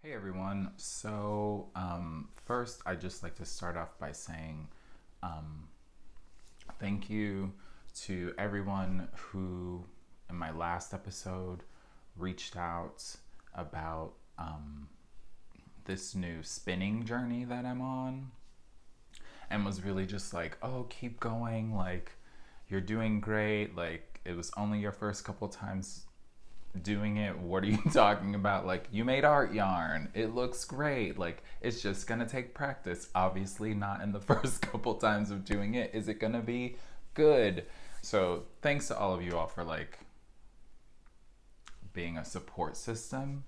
Hey everyone. First, I'd just like to start off by saying um, thank you to everyone who, in my last episode, reached out about this new spinning journey that I'm on and was really just like, oh, keep going. Like, you're doing great. Like, it was only your first couple times doing it. What are you talking about? Like, you made art yarn, it looks great. Like, it's just gonna take practice. Obviously not in the first couple times of doing it is it gonna be good. So thanks to all of you all for like being a support system.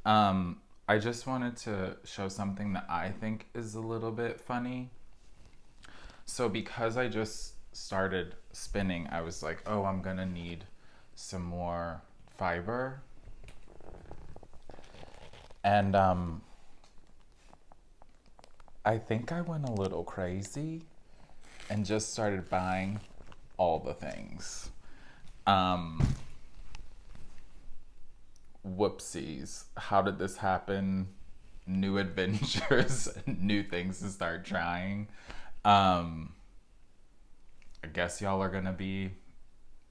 I just wanted to show something that I think is a little bit funny. So because I just started spinning, I was like, oh, I'm gonna need some more fiber. And I think I went a little crazy and just started buying all the things. Whoopsies. How did this happen? New adventures, new things to start trying. I guess y'all are gonna be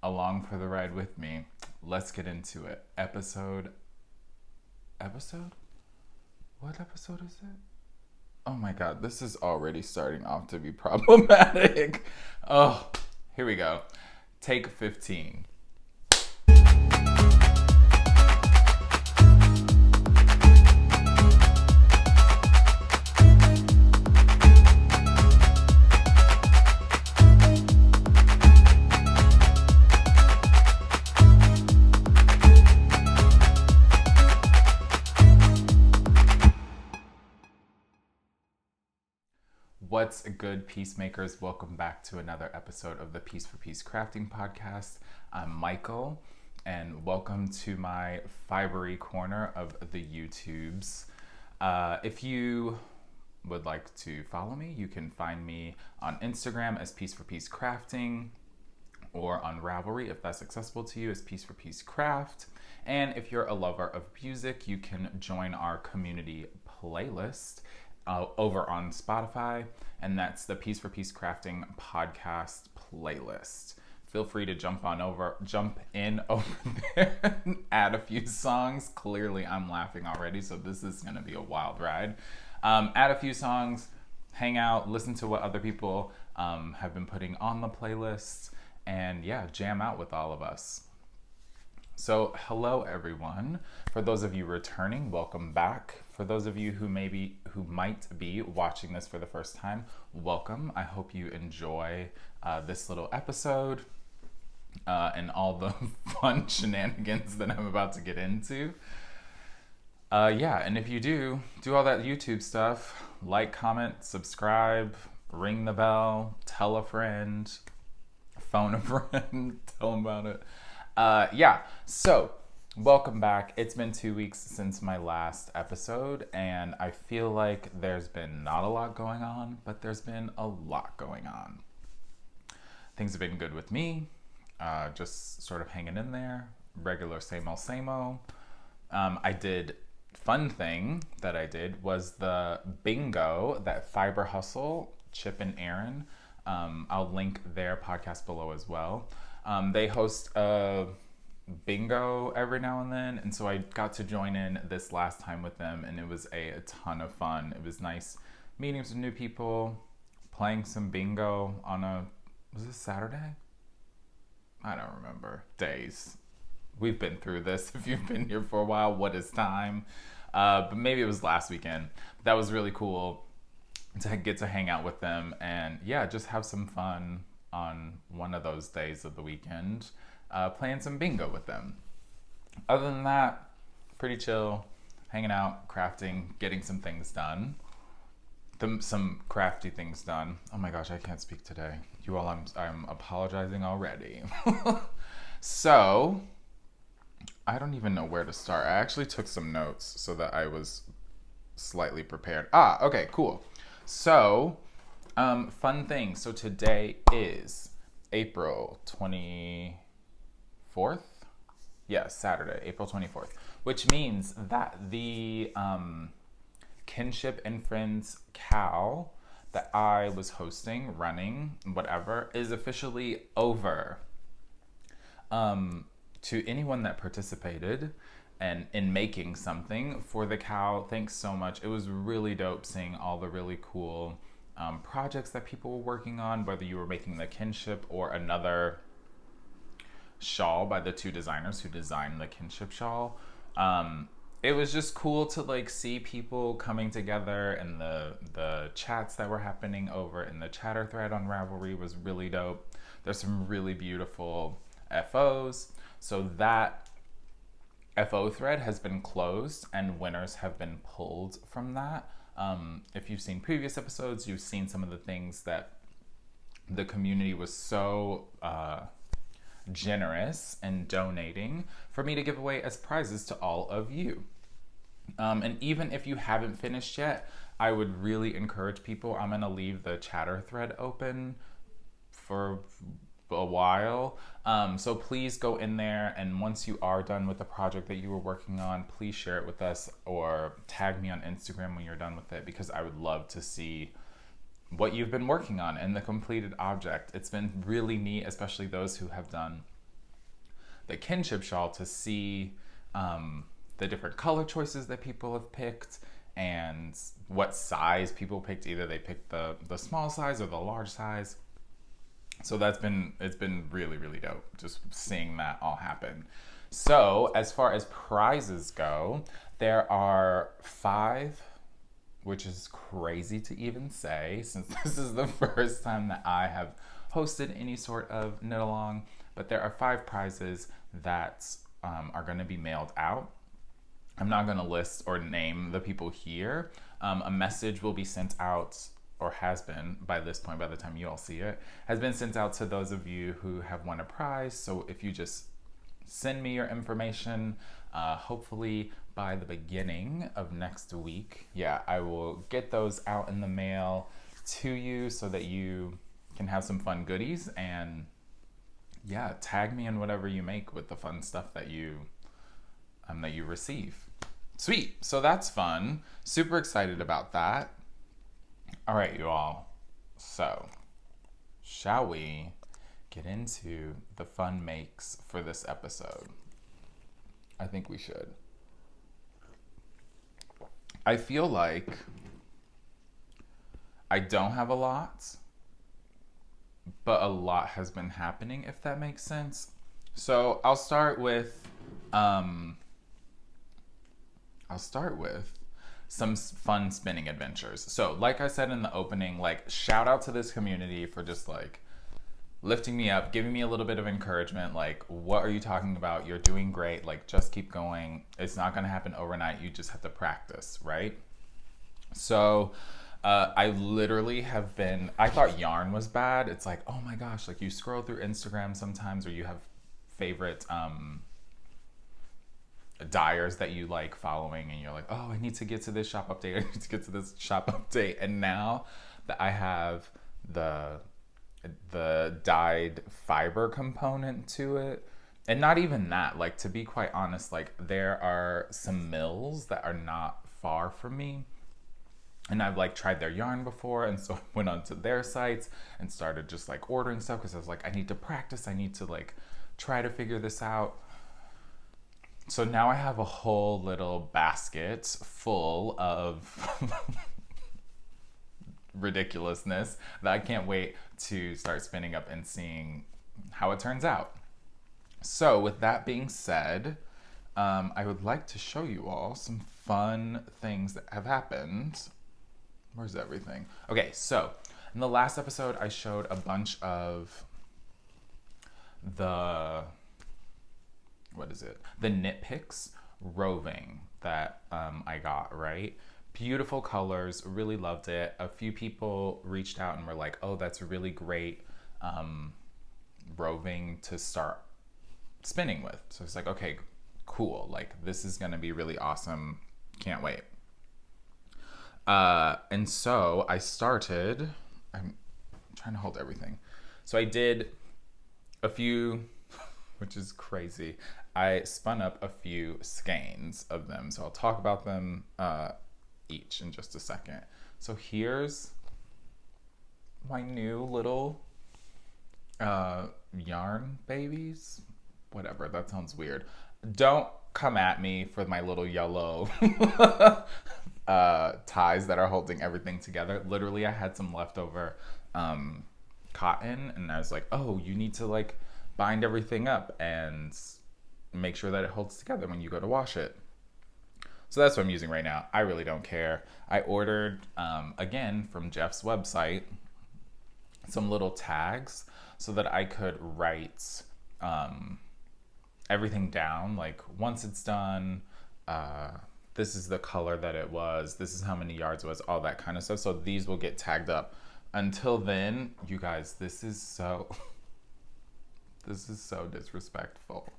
along for the ride with me. Let's get into it. Episode? What episode is it? Oh my god, this is already starting off to be problematic. Oh, here we go. Take 15. What's good, peacemakers? Welcome back to another episode of the Piece4PeaceCrafting Podcast. I'm Michael, and welcome to my fibery corner of the YouTubes. If you would like to follow me, you can find me on Instagram as Piece4PeaceCrafting, or on Ravelry, if that's accessible to you, as Piece4PeaceCraft. And if you're a lover of music, you can join our community playlist over on Spotify, and that's the Piece4PeaceCrafting Podcast playlist. Feel free to jump in over there and add a few songs. Clearly I'm laughing already, so this is gonna be a wild ride. Add a few songs, hang out, listen to what other people have been putting on the playlist, and yeah, jam out with all of us. So hello everyone. For those of you returning, welcome back. For those of you who might be watching this for the first time, welcome. I hope you enjoy this little episode and all the fun shenanigans that I'm about to get into. And if you do all that YouTube stuff, like, comment, subscribe, ring the bell, tell a friend, phone a friend, tell them about it. So welcome back. It's been 2 weeks since my last episode, and I feel like there's been not a lot going on, but there's been a lot going on. Things have been good with me, just sort of hanging in there, regular same old. Fun thing that I did was the bingo that Fiber Hustle, Chip and Aaron, I'll link their podcast below as well. They host a bingo every now and then, and so I got to join in this last time with them, and it was a ton of fun. It was nice meeting some new people, playing some bingo on was it Saturday? I don't remember. Days. We've been through this. If you've been here for a while, what is time? But maybe it was last weekend. That was really cool to get to hang out with them and just have some fun on one of those days of the weekend, playing some bingo with them. Other than that, pretty chill, hanging out, crafting, getting some things done. Some crafty things done. Oh my gosh, I can't speak today. You all, I'm apologizing already. So, I don't even know where to start. I actually took some notes so that I was slightly prepared. Okay, cool. So, fun thing. So today is April 24th. Yeah, Saturday, April 24th. which means that the Kinship and Friends cow that I was hosting, running, whatever, is officially over. To anyone that participated and in making something for the cow, thanks so much. It was really dope seeing all the really cool projects that people were working on, whether you were making the Kinship or another shawl by the two designers who designed the Kinship shawl. It was just cool to like see people coming together, and the chats that were happening over in the chatter thread on Ravelry was really dope. There's some really beautiful FOs. So that FO thread has been closed and winners have been pulled from that. If you've seen previous episodes, you've seen some of the things that the community was so generous in donating for me to give away as prizes to all of you. And even if you haven't finished yet, I would really encourage people. I'm going to leave the chatter thread open for a while. So please go in there, and once you are done with the project that you were working on, please share it with us or tag me on Instagram when you're done with it, because I would love to see what you've been working on and the completed object. It's been really neat, especially those who have done the Kinship shawl, to see the different color choices that people have picked and what size people picked. Either they picked the small size or the large size. So it's been really, really dope just seeing that all happen. So as far as prizes go, there are 5, which is crazy to even say since this is the first time that I have hosted any sort of knit along, but there are 5 prizes that are going to be mailed out. I'm not going to list or name the people here. A message will be sent out, or has been by this point, by the time you all see it, has been sent out to those of you who have won a prize. So if you just send me your information, hopefully by the beginning of next week, I will get those out in the mail to you so that you can have some fun goodies, and tag me in whatever you make with the fun stuff that you receive. Sweet. So that's fun. Super excited about that. All right, you all. So, shall we get into the fun makes for this episode? I think we should. I feel like I don't have a lot, but a lot has been happening, if that makes sense. So I'll start with some fun spinning adventures. So like I said in the opening, like, shout out to this community for just like lifting me up, giving me a little bit of encouragement. Like, what are you talking about? You're doing great. Like, just keep going. It's not going to happen overnight. You just have to practice, right? So I literally have been, I thought yarn was bad. It's like, oh my gosh, like you scroll through Instagram sometimes, or you have favorite dyers that you like following, and you're like, oh, I need to get to this shop update. I need to get to this shop update. And now that I have the dyed fiber component to it, and not even that, like, to be quite honest, like, there are some mills that are not far from me, and I've like tried their yarn before, and so I went onto their sites and started just like ordering stuff, because I was like, I need to practice, I need to like try to figure this out. So now I have a whole little basket full of ridiculousness that I can't wait to start spinning up and seeing how it turns out. So with that being said, I would like to show you all some fun things that have happened. Where's everything? Okay, so in the last episode, I showed a bunch of the KnitPicks roving that I got, right? Beautiful colors, really loved it. A few people reached out and were like, oh, that's really great roving to start spinning with. So it's like, okay, cool. Like, this is gonna be really awesome. Can't wait. And so I started, I'm trying to hold everything. So I did a few, which is crazy. I spun up a few skeins of them. So I'll talk about them each in just a second. So here's my new little yarn babies. Whatever, that sounds weird. Don't come at me for my little yellow ties that are holding everything together. Literally, I had some leftover cotton, and I was like, oh, you need to like bind everything up and make sure that it holds together when you go to wash it. So that's what I'm using right now. I really don't care. I ordered, again, from Jeff's website, some little tags so that I could write everything down. Like, once it's done, this is the color that it was, this is how many yards it was, all that kind of stuff. So these will get tagged up. Until then, you guys, this is so disrespectful.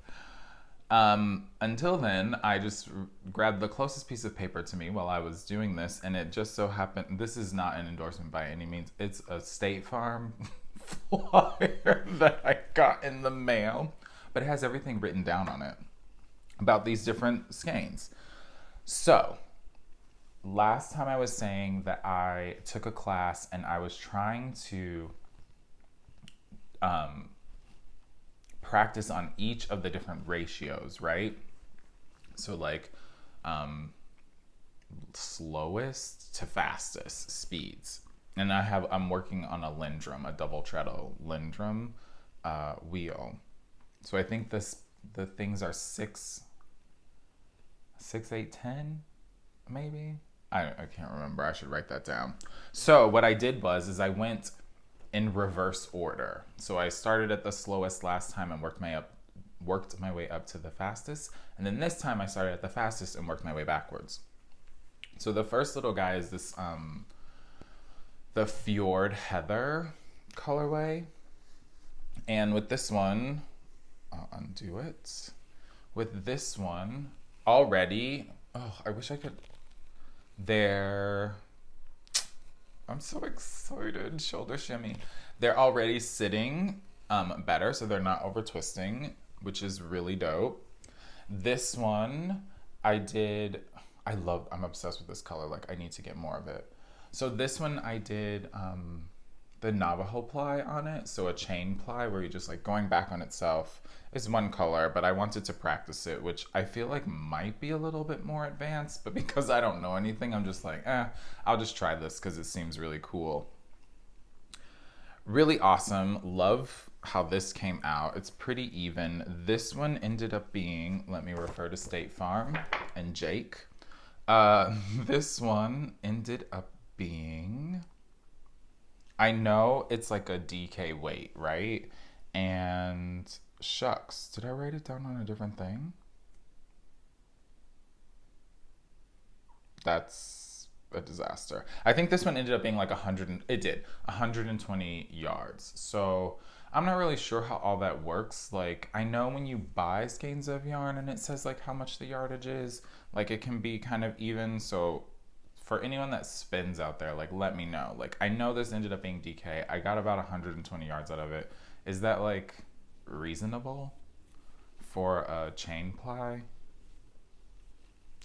Until then, I just grabbed the closest piece of paper to me while I was doing this, and it just so happened, this is not an endorsement by any means, it's a State Farm flyer that I got in the mail, but it has everything written down on it about these different skeins. So, last time I was saying that I took a class and I was trying to practice on each of the different ratios, right? So like slowest to fastest speeds. And I'm working on a Lindrum, a double treadle Lindrum wheel. So I think the things are 6, 8, 10, maybe? I can't remember. I should write that down. So what I did is I went in reverse order. So I started at the slowest last time and worked my way up to the fastest. And then this time I started at the fastest and worked my way backwards. So the first little guy is this, the Fjord Heather colorway. And with this one, I'll undo it. With this one, already, oh, I wish I could, I'm so excited, shoulder shimmy. They're already sitting better, so they're not over twisting, which is really dope. This one, I'm obsessed with this color, like I need to get more of it. So this one I did the Navajo ply on it, so a chain ply where you're just like going back on itself. It's one color, but I wanted to practice it, which I feel like might be a little bit more advanced, but because I don't know anything, I'm just like, I'll just try this because it seems really cool. Really awesome. Love how this came out. It's pretty even. This one ended up being, let me refer to State Farm and Jake. This one ended up being, I know it's like a DK weight, right? And shucks, did I write it down on a different thing? That's a disaster. I think this one ended up being like 120 yards. So I'm not really sure how all that works. Like, I know when you buy skeins of yarn and it says like how much the yardage is, like it can be kind of even. So for anyone that spins out there, like let me know. Like I know this ended up being DK. I got about 120 yards out of it. Is that like reasonable for a chain ply?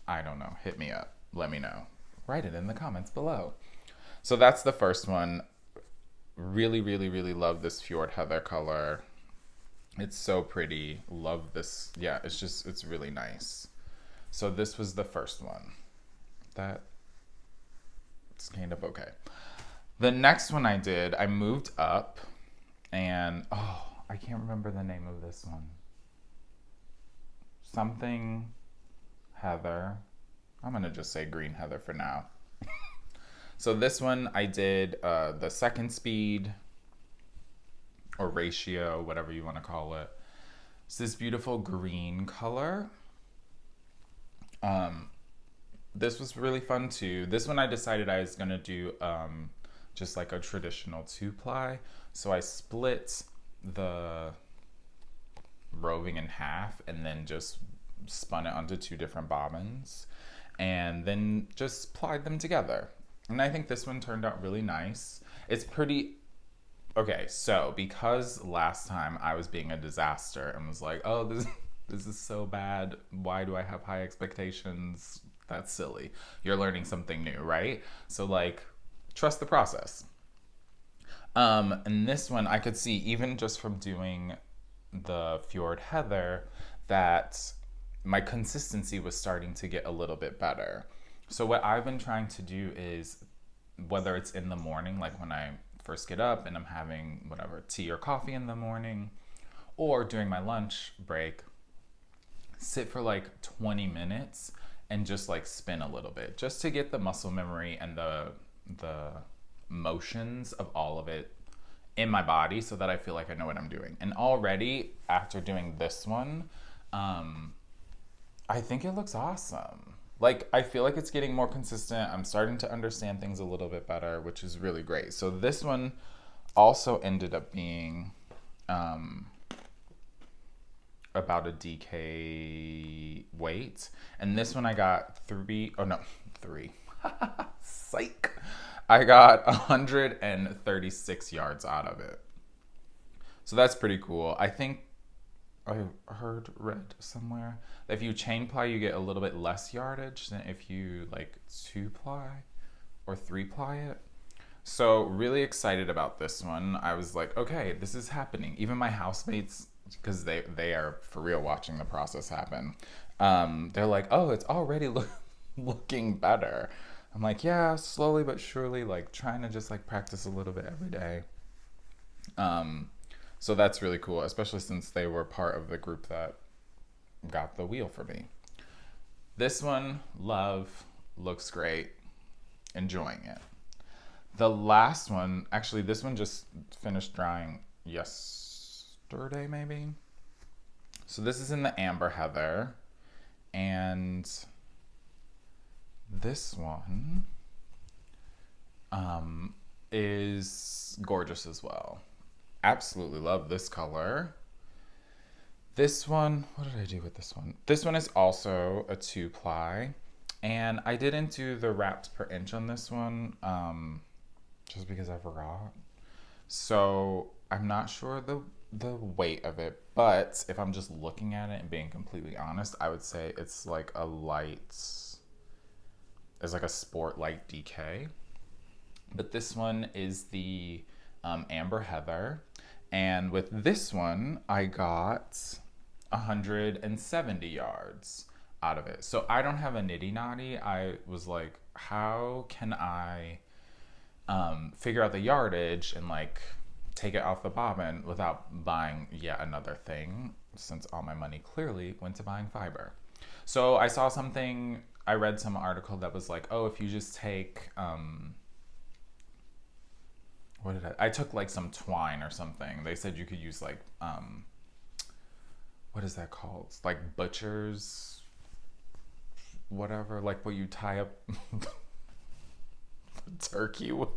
I don't know. Hit me up. Let me know. Write it in the comments below. So that's the first one. Really, really, really love this Fjord Heather color. It's so pretty. Love this. Yeah, it's really nice. So this was the first one. It's kind of okay. The next one I moved up and, I can't remember the name of this one. Something Heather. I'm going to just say green Heather for now. So this one I did the second speed or ratio, whatever you want to call it. It's this beautiful green color. This was really fun too. This one I decided I was going to do just like a traditional 2-ply. So I split the roving in half and then just spun it onto 2 different bobbins and then just plied them together. And I think this one turned out really nice. It's pretty, okay, so because last time I was being a disaster and was like, this is so bad. Why do I have high expectations? That's silly. You're learning something new, right? So like, trust the process. And this one I could see even just from doing the Fjord Heather that my consistency was starting to get a little bit better. So what I've been trying to do is, whether it's in the morning, like when I first get up and I'm having whatever, tea or coffee in the morning, or during my lunch break, sit for like 20 minutes and just like spin a little bit, just to get the muscle memory and the motions of all of it in my body so that I feel like I know what I'm doing. And already after doing this one, I think it looks awesome. Like, I feel like it's getting more consistent. I'm starting to understand things a little bit better, which is really great. So this one also ended up being about a DK weight. And this one I got three. Psych. I got 136 yards out of it. So that's pretty cool. I think I read somewhere that if you chain ply, you get a little bit less yardage than if you like 2-ply or 3-ply it. So really excited about this one. I was like, okay, this is happening. Even my housemates, because they are for real watching the process happen. They're like, oh, it's already looking better. I'm like, yeah, slowly but surely, like trying to just like practice a little bit every day. So that's really cool, especially since they were part of the group that got the wheel for me. This one, love, looks great, enjoying it. The last one, actually this one just finished drying yesterday maybe. So this is in the Amber Heather, and this one is gorgeous as well. Absolutely love this color. This one, what did I do with this one? This one is also a 2-ply, and I didn't do the wraps per inch on this one just because I forgot. So I'm not sure the weight of it, but if I'm just looking at it and being completely honest, I would say it's like a sport light DK. But this one is the Amber Heather, and with this one I got 170 yards out of it. So I don't have a nitty knotty. I was like, how can I figure out the yardage and like take it off the bobbin without buying yet another thing, since all my money clearly went to buying fiber. So I saw something, I read some article that was like, oh, if you just take I took like some twine or something. They said you could use like what is that called? It's like butcher's whatever, like what you tie up the turkey with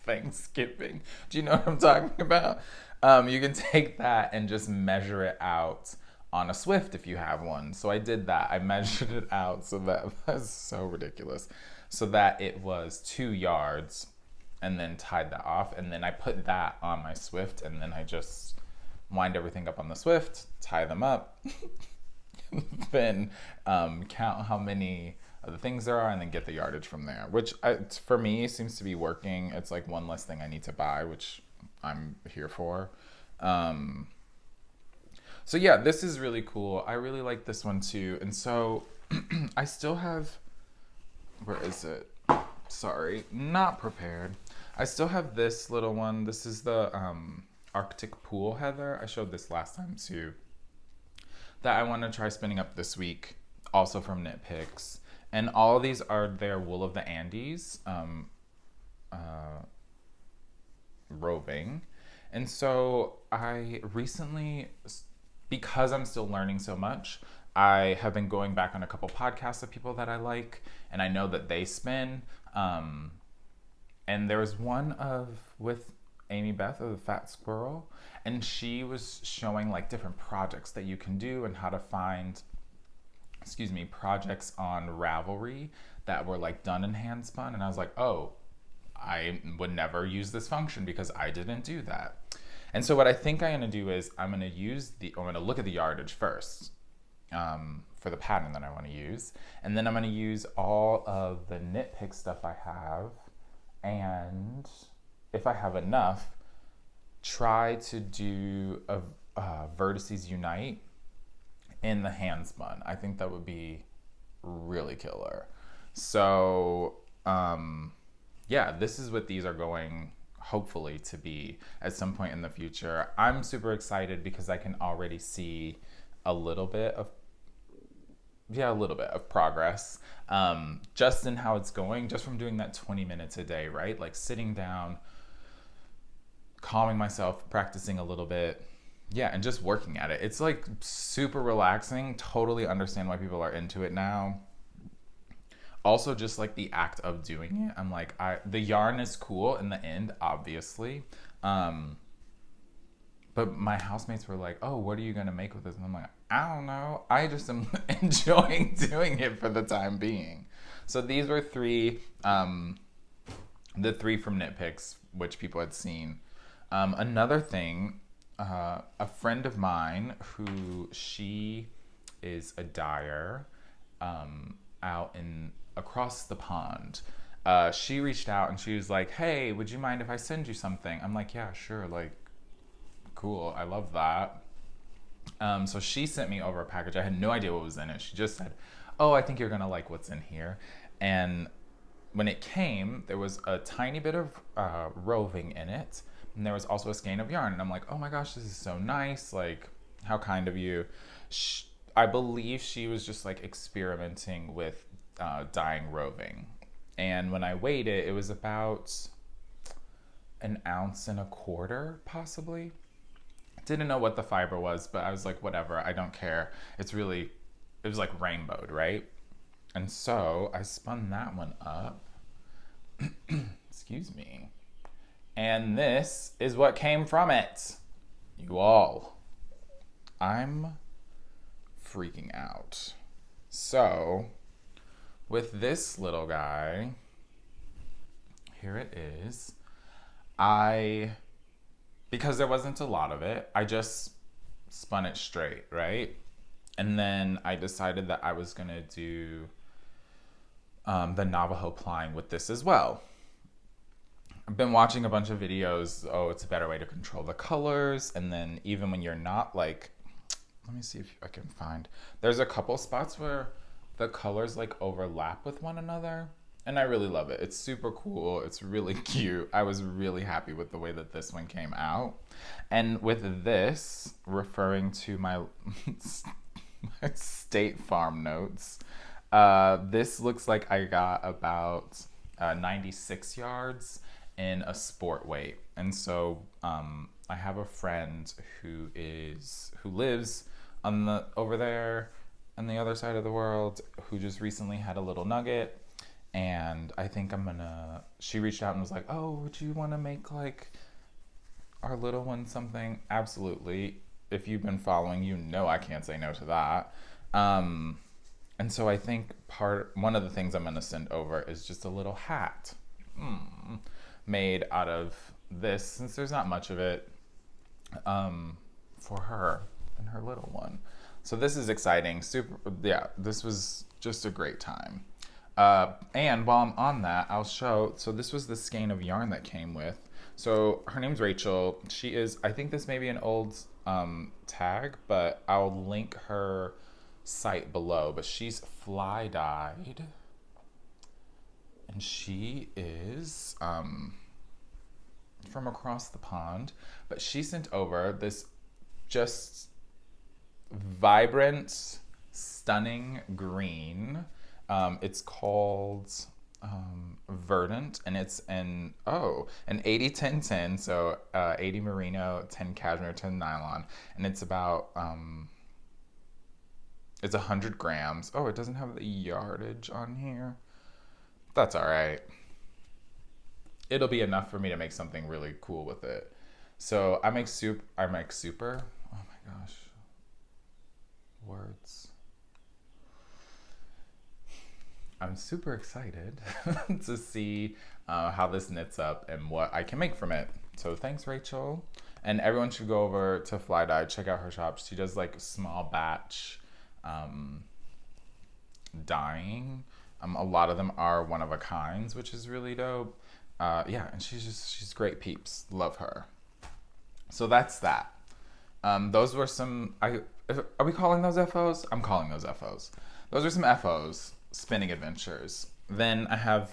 Thanksgiving. Do you know what I'm talking about? You can take that and just measure it out on a Swift if you have one. So I did that. I measured it out so that was so ridiculous. So that it was 2 yards, and then tied that off, and then I put that on my Swift, and then I just wind everything up on the Swift, tie them up, then count how many of the things there are, and then get the yardage from there, which for me seems to be working. It's like one less thing I need to buy, which I'm here for. So yeah, this is really cool. I really like this one too. And so I still have, where is it? Sorry, not prepared. I still have this little one. This is the Arctic Pool Heather. I showed this last time too. That I want to try spinning up this week, also from KnitPicks. And all of these are their Wool of the Andes roving. And so I recently, because I'm still learning so much, I have been going back on a couple podcasts of people that I like, and I know that they spin. And there was one with Amy Beth of the Fat Squirrel, and she was showing like different projects that you can do and how to find, projects on Ravelry that were like done in hand spun. And I was like, oh, I would never use this function because I didn't do that. And so what I think I'm gonna do is I'm gonna look at the yardage first, for the pattern that I want to use. And then I'm going to use all of the KnitPicks stuff I have, and if I have enough, try to do a Vertices Unite in the hand spun. I think that would be really killer. So yeah, this is what these are going hopefully to be at some point in the future. I'm super excited because I can already see a little bit of progress, just in how it's going, just from doing that 20 minutes a day, right? Like sitting down, calming myself, practicing a little bit, and just working at it. It's like super relaxing. Totally understand why people are into it now. Also, just like the act of doing it, I'm like, the yarn is cool in the end, obviously. But my housemates were like, oh, what are you going to make with this? And I'm like, I don't know. I just am enjoying doing it for the time being. So these were the 3 from KnitPicks, which people had seen. Another thing, a friend of mine she is a dyer out across the pond. She reached out and she was like, hey, would you mind if I send you something? I'm like, yeah, sure. Like, cool. I love that. So she sent me over a package. I had no idea what was in it. She just said, oh, I think you're going to like what's in here. And when it came, there was a tiny bit of roving in it. And there was also a skein of yarn. And I'm like, oh my gosh, this is so nice. Like, how kind of you. I believe she was just like experimenting with dyeing roving. And when I weighed it, it was about 1.25 ounces, possibly. Didn't know what the fiber was, but I was like, whatever, I don't care. It was like rainbowed, right? And so I spun that one up. Excuse me. And this is what came from it. You all. I'm freaking out. So, with this little guy, here it is. Because there wasn't a lot of it, I just spun it straight, right? And then I decided that I was gonna do the Navajo plying with this as well. I've been watching a bunch of videos. Oh, it's a better way to control the colors. And then even when you're not like, let me see if I can find, there's a couple spots where the colors like overlap with one another. And I really love it. It's super cool. It's really cute. I was really happy with the way that this one came out. And with this, referring to my State Farm notes, this looks like I got about 96 yards in a sport weight. And so I have a friend who lives over there on the other side of the world, who just recently had a little nugget. And I think she reached out and was like, oh, would you want to make like our little one something? Absolutely. If you've been following, you know I can't say no to that. And so I think one of the things I'm going to send over is just a little hat made out of this, since there's not much of it, for her and her little one. So this is exciting. This was just a great time. And while I'm on that, I'll show, so this was the skein of yarn that came with. So her name's Rachel. She is, I think this may be an old tag, but I'll link her site below. But she's fly dyed. And she is from across the pond. But she sent over this just vibrant, stunning green. It's called Verdant, and it's an 80-10-10, so 80 merino, 10 cashmere, 10 nylon, and it's about it's 100 grams. Oh, it doesn't have the yardage on here. That's all right. It'll be enough for me to make something really cool with it. So I make super. Oh my gosh, words. I'm super excited to see how this knits up and what I can make from it. So thanks, Rachel. And everyone should go over to Fly Dye, check out her shop. She does like small batch dyeing. A lot of them are one of a kinds, which is really dope. Yeah, and she's great peeps. Love her. So that's that. Those were some. Are we calling those FOs? I'm calling those FOs. Those are some FOs, spinning adventures. Then I have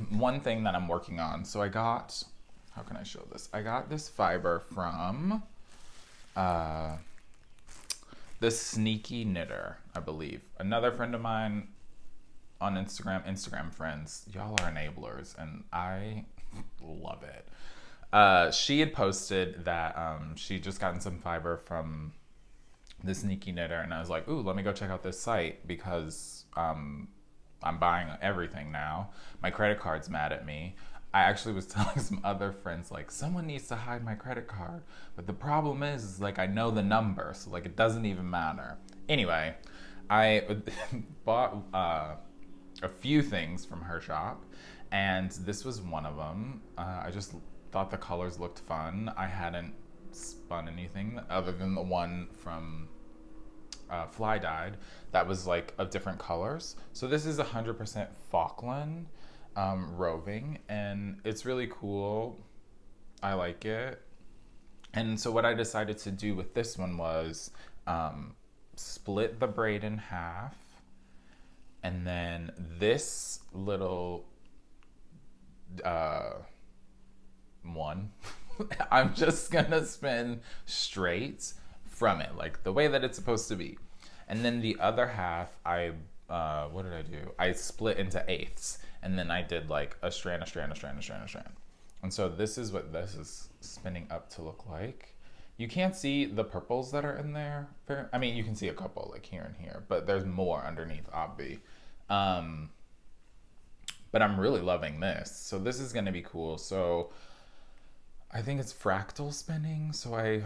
one thing that I'm working on. So I got. How can I show this? I got this fiber from the Sneaky Knitter, I believe. Another friend of mine on Instagram friends. Y'all are enablers, and I love it. She had posted that she just gotten some fiber from the Sneaky Knitter, and I was like, ooh, let me go check out this site because I'm buying everything now. My credit card's mad at me. I actually was telling some other friends, like, someone needs to hide my credit card. But the problem is like, I know the number, so, like, it doesn't even matter. Anyway, I bought a few things from her shop, and this was one of them. I just thought the colors looked fun. I hadn't spun anything other than the one from Fly Dyed that was like of different colors. So this is 100% Falkland roving, and it's really cool. I like it. And so what I decided to do with this one was split the braid in half, and then this little one I'm just gonna spin straight from it, like the way that it's supposed to be. And then the other half, what did I do? I split into eighths, and then I did like a strand. And so this is what this is spinning up to look like. You can't see the purples that are in there. I mean, you can see a couple like here and here, but there's more underneath, obvi. But I'm really loving this. So this is gonna be cool. So I think it's fractal spinning. So I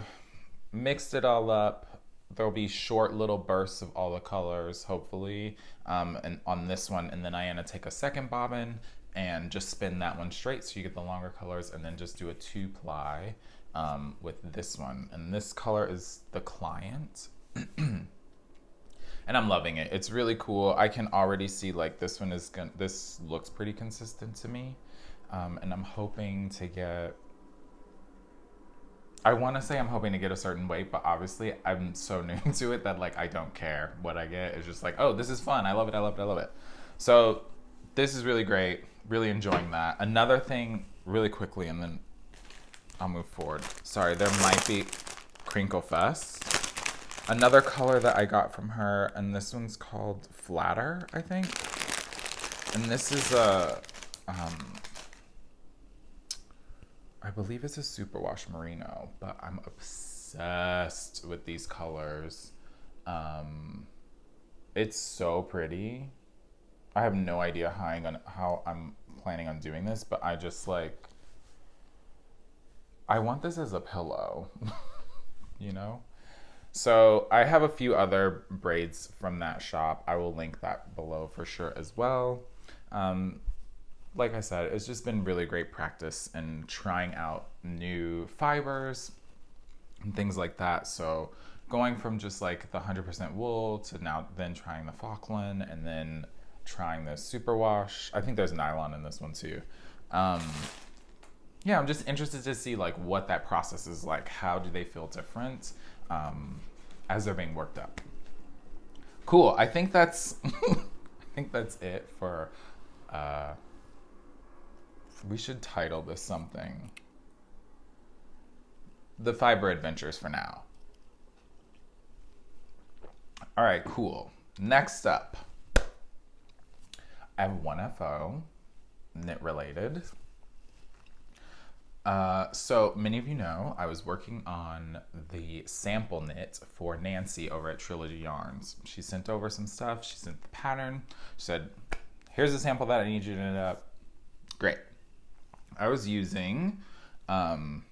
mixed it all up. There'll be short little bursts of all the colors, hopefully, and on this one. And then I am gonna take a second bobbin and just spin that one straight so you get the longer colors, and then just do a 2-ply with this one. And this color is the Client. And I'm loving it. It's really cool. I can already see like this one is gonna, this looks pretty consistent to me. And I'm hoping to get, I want to say I'm hoping to get a certain weight, but obviously I'm so new to it that like I don't care what I get. It's just like, oh, this is fun. I love it. So this is really great. Really enjoying that. Another thing really quickly, and then I'll move forward. Sorry, there might be Crinkle Fest. Another color that I got from her, and this one's called Flatter, I think. And this is a, I believe it's a superwash merino, but I'm obsessed with these colors. It's so pretty. I have no idea how I'm planning on doing this, but I just like, I want this as a pillow, you know? So I have a few other braids from that shop. I will link that below for sure as well. Like I said, it's just been really great practice and trying out new fibers and things like that. So going from just like the 100% wool to now then trying the Falkland and then trying the superwash. I think there's nylon in this one too. Yeah, I'm just interested to see like what that process is like. How do they feel different as they're being worked up? Cool. I think that's it for. We should title this something. The Fiber Adventures for now. All right, cool. Next up, I have one FO, knit related. So many of you know I was working on the sample knit for Nancy over at Trilogy Yarns. She sent over some stuff. She sent the pattern. She said, here's a sample that I need you to knit up. Great. I was using her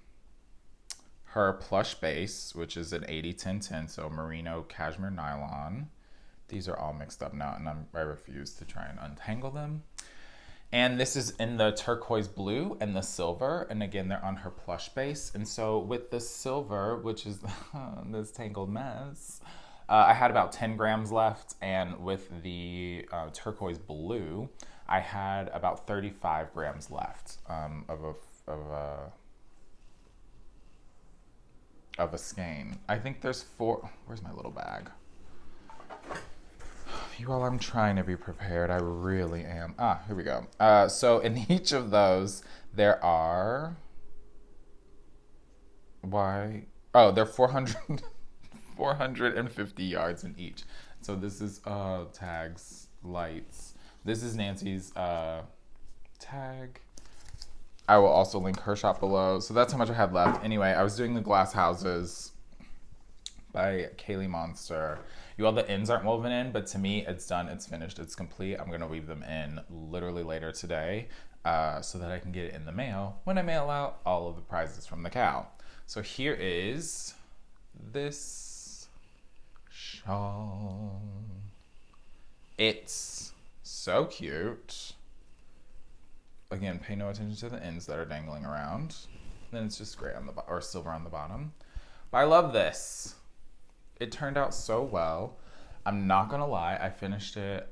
plush base, which is an 80-10-10, so merino, cashmere, nylon. These are all mixed up now, and I refuse to try and untangle them. And this is in the turquoise blue and the silver. And again, they're on her plush base. And so with the silver, which is this tangled mess, I had about 10 grams left, and with the turquoise blue, I had about 35 grams left of a skein. I think there's 4. Where's my little bag? You all, I'm trying to be prepared. I really am. Here we go. So in each of those, there are... they're 450 yards in each. So this is tags, lights. This is Nancy's tag. I will also link her shop below. So that's how much I had left. Anyway, I was doing the glass houses by Kaylee Monster. You all, the ends aren't woven in, but to me, it's done, it's finished, it's complete. I'm gonna weave them in literally later today so that I can get it in the mail when I mail out all of the prizes from the cow. So here is this shawl. It's so cute. Again, pay no attention to the ends that are dangling around. Then it's just gray on the or silver on the bottom. But I love this. It turned out so well. I'm not gonna lie, I finished it.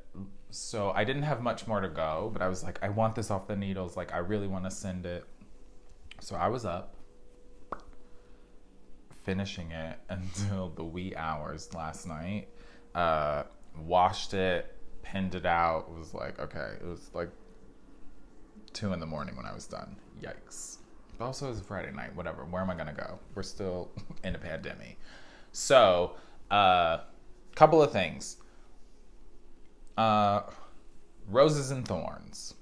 So I didn't have much more to go, but I was like, I want this off the needles. Like, I really want to send it. So I was up finishing it until the wee hours last night. Washed it, pinned it out. It was like, okay, it was like 2 a.m. when I was done. Yikes. But also it was a Friday night, whatever. Where am I gonna go? We're still in a pandemic. So, couple of things. Roses and thorns.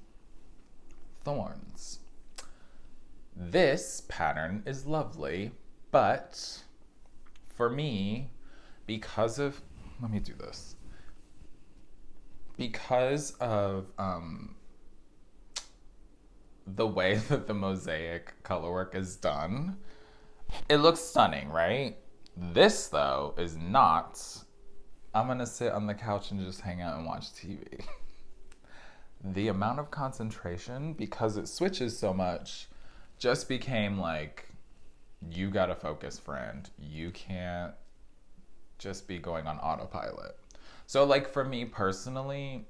Thorns. This pattern is lovely, but for me, because of, let me do this. Because of the way that the mosaic colorwork is done, it looks stunning, right? This, though, is not. I'm gonna sit on the couch and just hang out and watch TV. The amount of concentration, because it switches so much, just became like, you gotta focus, friend. You can't just be going on autopilot. So, like, for me personally,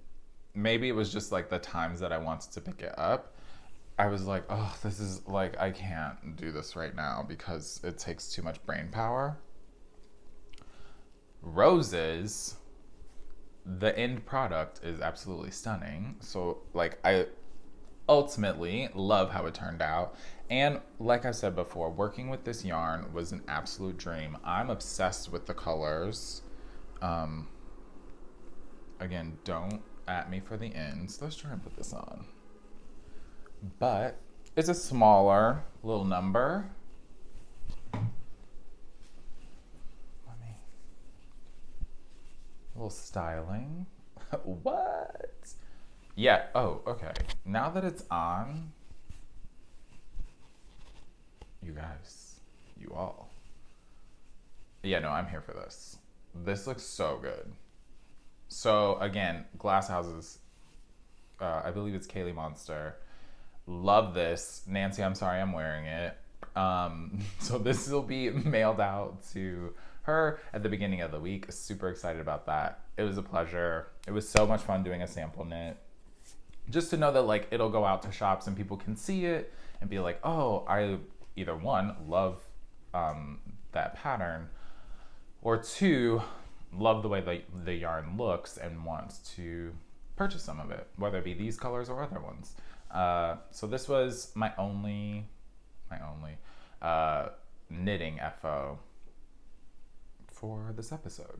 maybe it was just like the times that I wanted to pick it up. I was like, oh, this is like, I can't do this right now because it takes too much brain power. Roses, the end product is absolutely stunning. So, like, I ultimately love how it turned out. And like I said before, working with this yarn was an absolute dream. I'm obsessed with the colors. Again, don't at me for the ends. Let's try and put this on. But it's a smaller little number. A little styling. What? Yeah. Oh, okay. Now that it's on, you guys, you all. Yeah, no, I'm here for this. This looks so good. So again, glass houses. I believe it's Kaylee Monster. Love this. Nancy, I'm sorry I'm wearing it. So this will be mailed out to her at the beginning of the week. Super excited about that. It was a pleasure. It was so much fun doing a sample knit. Just to know that, like, it'll go out to shops and people can see it and be like, oh, I either one, love that pattern, or two, love the way the yarn looks and wants to purchase some of it, whether it be these colors or other ones. So this was my only knitting FO for this episode.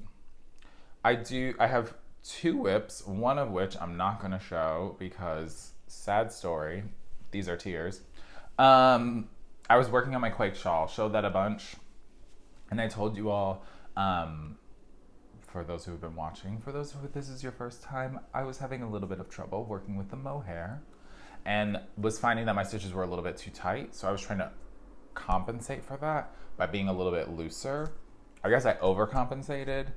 I have 2 whips, one of which I'm not going to show because, sad story, these are tears. I was working on my Quake shawl, showed that a bunch, and I told you all, for those who have been watching, for those who this is your first time, I was having a little bit of trouble working with the mohair and was finding that my stitches were a little bit too tight, so I was trying to compensate for that by being a little bit looser. I guess I overcompensated,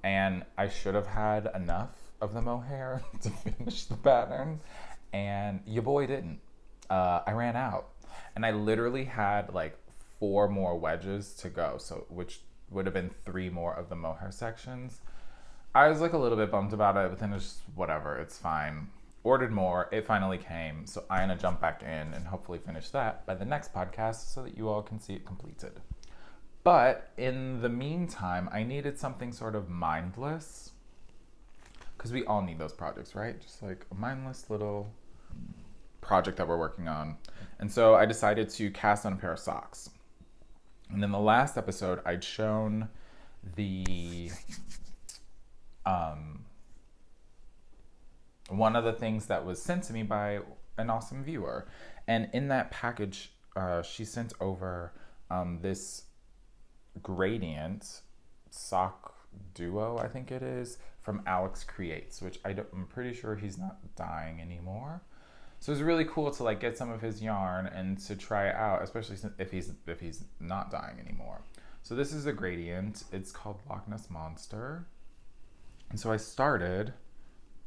and I should have had enough of the mohair to finish the pattern, and your boy didn't. I ran out, and I literally had like 4 more wedges to go, so which would have been 3 more of the mohair sections. I was like a little bit bummed about it, but then it's just whatever, it's fine. Ordered more, it finally came, so I'm gonna jump back in and hopefully finish that by the next podcast so that you all can see it completed. But in the meantime, I needed something sort of mindless, because we all need those projects, right? Just like a mindless little project that we're working on. And so I decided to cast on a pair of socks. And in the last episode, I'd shown the one of the things that was sent to me by an awesome viewer. And in that package, she sent over this gradient sock duo, I think it is, from Alex Creates, which I'm pretty sure he's not dyeing anymore. So it's really cool to like get some of his yarn and to try it out, especially if he's not dyeing anymore. So this is a gradient. It's called Loch Ness Monster. And so I started,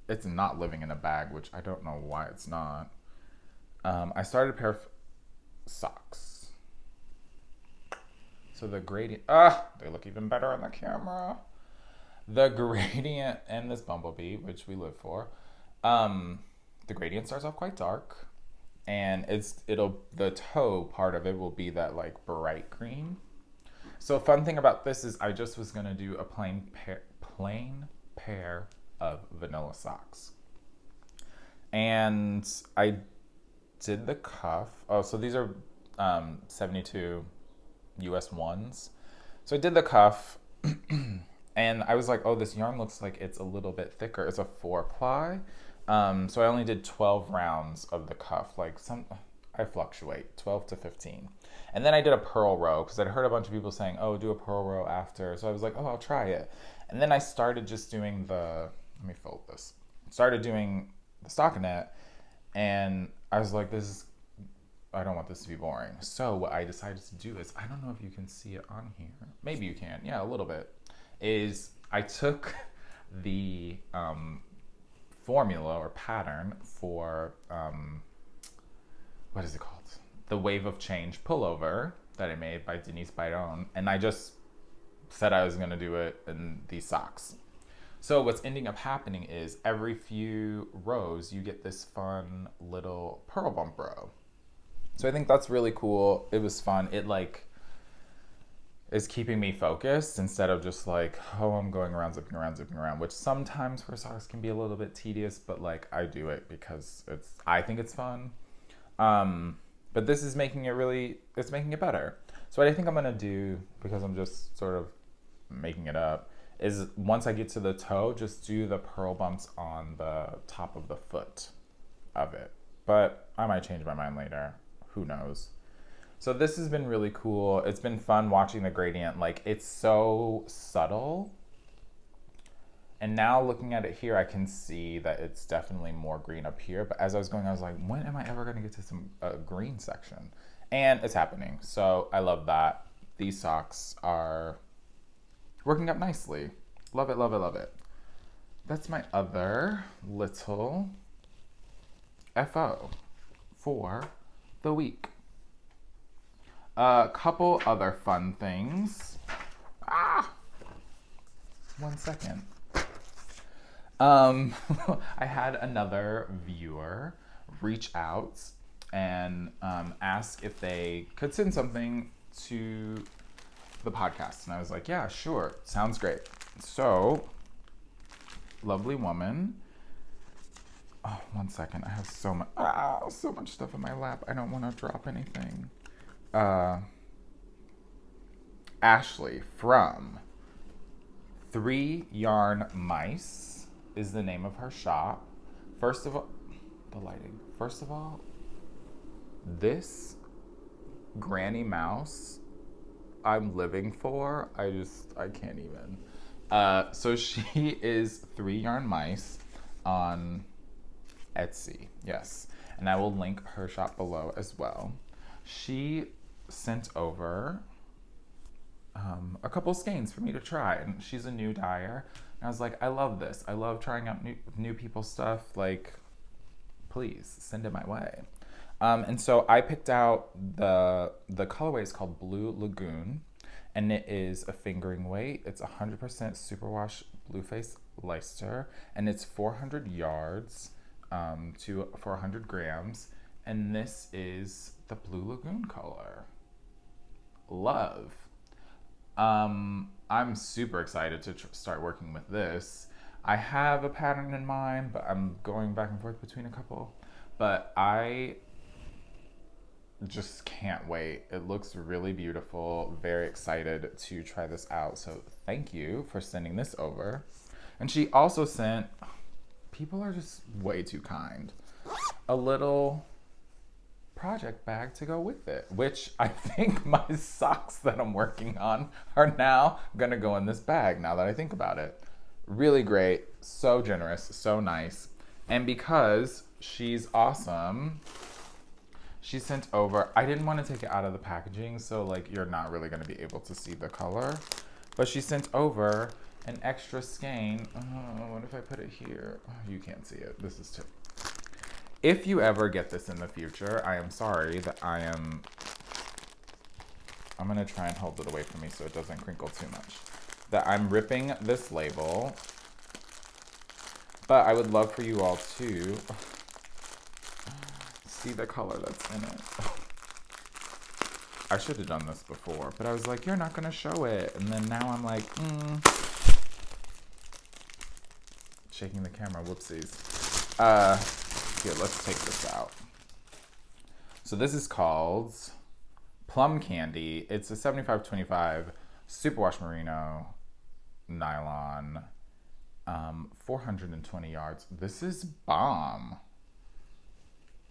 it's not living in a bag, which I don't know why it's not. I started a pair of socks. So the gradient, they look even better on the camera. The gradient and this bumblebee, which we live for, the gradient starts off quite dark, and the toe part of it will be that like bright green. So a fun thing about this is I just was gonna do a plain pair of vanilla socks, and I did the cuff. Oh, so these are 72 US ones. So I did the cuff, and I was like, oh, this yarn looks like it's a little bit thicker. It's a 4-ply. So I only did 12 rounds of the cuff. I fluctuate, 12 to 15. And then I did a purl row, because I'd heard a bunch of people saying, oh, do a purl row after. So I was like, oh, I'll try it. And then I started just doing let me fold this. Started doing the stockinette, and I was like, I don't want this to be boring. So what I decided to do is, I don't know if you can see it on here. Maybe you can, yeah, a little bit. Is I took the formula or pattern for, what is it called? The Wave of Change pullover that I made by Denise Byron, and I just said I was gonna do it in these socks. So what's ending up happening is every few rows you get this fun little purl bump row. So I think that's really cool. It was fun. It is keeping me focused instead of just like, oh, I'm going around, zipping around, which sometimes for socks can be a little bit tedious, but like I do it because I think it's fun. But this is making it better. So what I think I'm gonna do, because I'm just sort of making it up, is once I get to the toe, just do the purl bumps on the top of the foot of it. But I might change my mind later. Who knows? So this has been really cool. It's been fun watching the gradient. Like, it's so subtle. And now looking at it here, I can see that it's definitely more green up here. But as I was going, I was like, when am I ever going to get to some green section? And it's happening. So I love that. These socks are working up nicely. Love it, love it, love it. That's my other little FO for the week. A couple other fun things. 1 second. I had another viewer reach out and ask if they could send something to the podcast. And I was like, yeah, sure. Sounds great. So, lovely woman. Oh, 1 second. I have so much stuff in my lap. I don't want to drop anything. Ashley from 3 Yarn Mice is the name of her shop. First of all, the lighting. First of all, this granny mouse I'm living for. I can't even. So she is 3 Yarn Mice on Etsy. Yes. And I will link her shop below as well. She sent over a couple skeins for me to try, and she's a new dyer. And I was like, I love this. I love trying out new people's stuff. Like, please send it my way. And so I picked out the colorway is called Blue Lagoon, and it is a fingering weight. It's 100% superwash blueface Leicester, and it's 400 yards to 400 grams, and this is the Blue Lagoon color. Love. I'm super excited to start working with this. I have a pattern in mind, but I'm going back and forth between a couple. But I just can't wait. It looks really beautiful. Very excited to try this out. So thank you for sending this over. And she also sent, people are just way too kind, a little project bag to go with it, which I think my socks that I'm working on are now gonna go in this bag now that I think about it. Really great, so generous, so nice. And because she's awesome, she sent over, I didn't want to take it out of the packaging, so like you're not really gonna be able to see the color, but she sent over an extra skein. What if I put it here? Oh, you can't see it, this is too. If you ever get this in the future, I am sorry that I'm gonna try and hold it away from me so it doesn't crinkle too much. That I'm ripping this label, but I would love for you all to see the color that's in it. I should have done this before, but I was like, you're not gonna show it. And then now I'm like, shaking the camera, whoopsies. Here, let's take this out. So this is called Plum Candy. It's a 75-25 superwash merino nylon, 420 yards. This is bomb.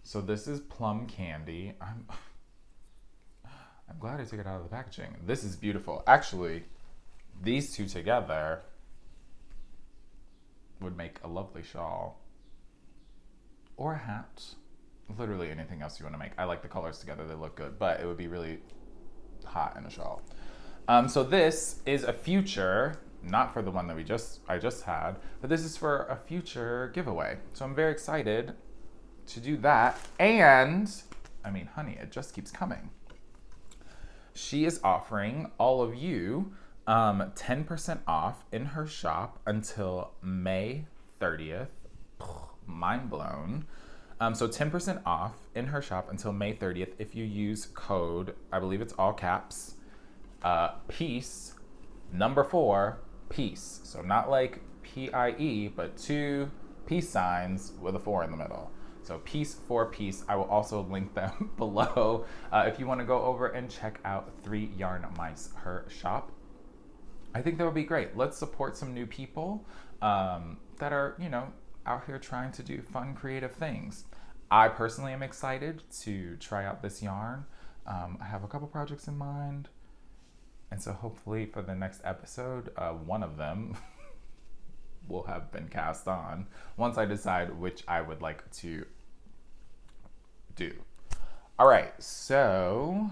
So this is Plum Candy. I'm glad I took it out of the packaging. This is beautiful. Actually, these two together would make a lovely shawl. Or a hat. Literally anything else you want to make. I like the colors together, they look good, but it would be really hot in a shawl. So this is a future, not for the one that I just had, but this is for a future giveaway. So I'm very excited to do that. And, I mean, honey, it just keeps coming. She is offering all of you 10% off in her shop until May 30th. Mind blown. So 10% off in her shop until May 30th if you use code, I believe it's all caps, peace, number 4, peace. So not like P-I-E, but 2 peace signs with a 4 in the middle. So Piece4Peace. I will also link them below if you want to go over and check out 3 Yarn Mice, her shop. I think that would be great. Let's support some new people that are, out here trying to do fun, creative things. I personally am excited to try out this yarn. I have a couple projects in mind. And so hopefully for the next episode, one of them will have been cast on once I decide which I would like to do. All right, so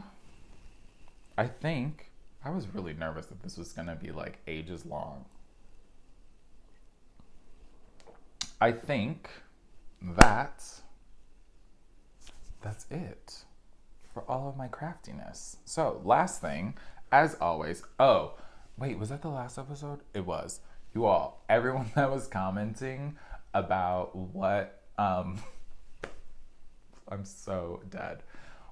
I think I was really nervous that this was gonna be like ages long. I think that's it for all of my craftiness. So last thing, as always, oh, wait, was that the last episode? It was. You all, everyone that was commenting about what, I'm so dead,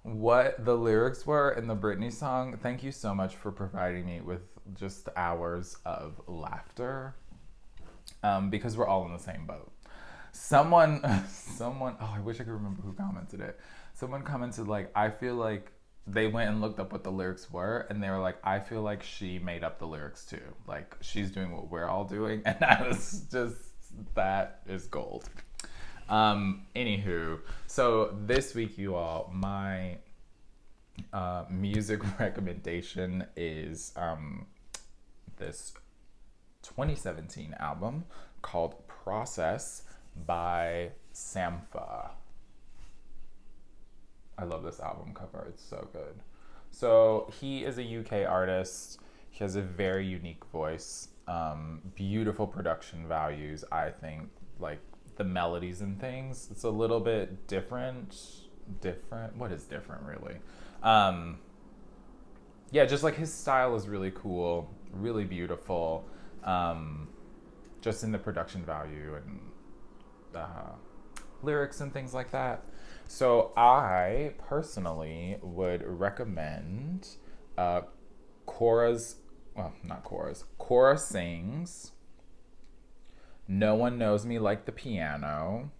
what the lyrics were in the Britney song, thank you so much for providing me with just hours of laughter, because we're all in the same boat. Someone, oh, I wish I could remember who commented it. Someone commented like, I feel like they went and looked up what the lyrics were, and they were like, I feel like she made up the lyrics too. Like, she's doing what we're all doing, and that is just, that is gold. Anywho, so this week, you all, my music recommendation is this 2017 album called Process by Sampha. I love this album cover. It's so good. So he is a UK artist. He has a very unique voice. Beautiful production values, I think. Like the melodies and things. It's a little bit different. What is different, really? yeah, just like his style is really cool, really beautiful, just in the production value and lyrics and things like that. So I personally would recommend Cora Sings, No One Knows Me Like the Piano,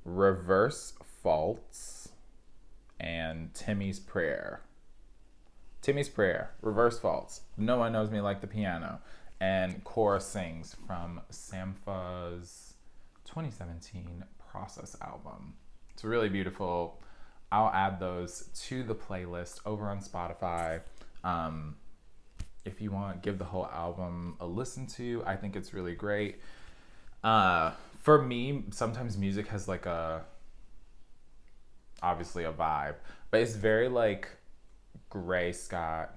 Reverse Faults, and Timmy's Prayer. Timmy's Prayer, Reverse Faults, No One Knows Me Like the Piano, and Cora Sings from Sampha's 2017 Process album. It's really beautiful. I'll add those to the playlist over on Spotify. If you want, give the whole album a listen to. I think it's really great. For me, sometimes music has like obviously a vibe, but it's very like gray sky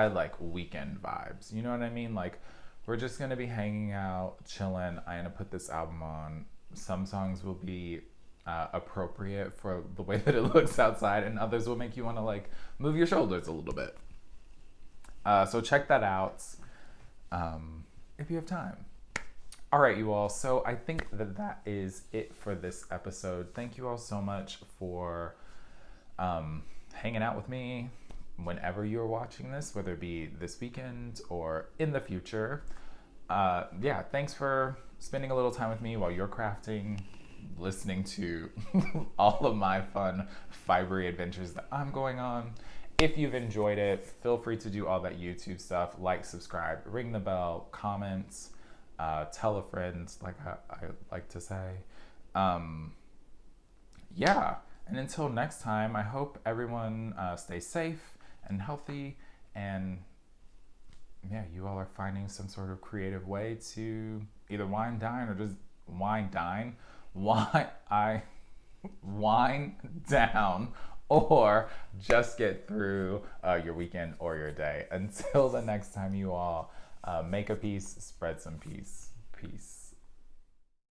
like weekend vibes. You know what I mean? Like, we're just gonna be hanging out, chilling. I'm gonna put this album on. Some songs will be appropriate for the way that it looks outside, and others will make you want to like move your shoulders a little bit. So check that out if you have time. All right, you all. So I think that is it for this episode. Thank you all so much for hanging out with me whenever you're watching this, whether it be this weekend or in the future. Yeah, thanks for spending a little time with me while you're crafting, listening to all of my fun fibery adventures that I'm going on. If you've enjoyed it, feel free to do all that YouTube stuff, like, subscribe, ring the bell, comments, tell a friend, like I like to say. Yeah, and until next time, I hope everyone stays safe and healthy, and yeah, you all are finding some sort of creative way to either wine down, or just get through your weekend or your day. Until the next time, you all, make a piece, spread some peace. Peace.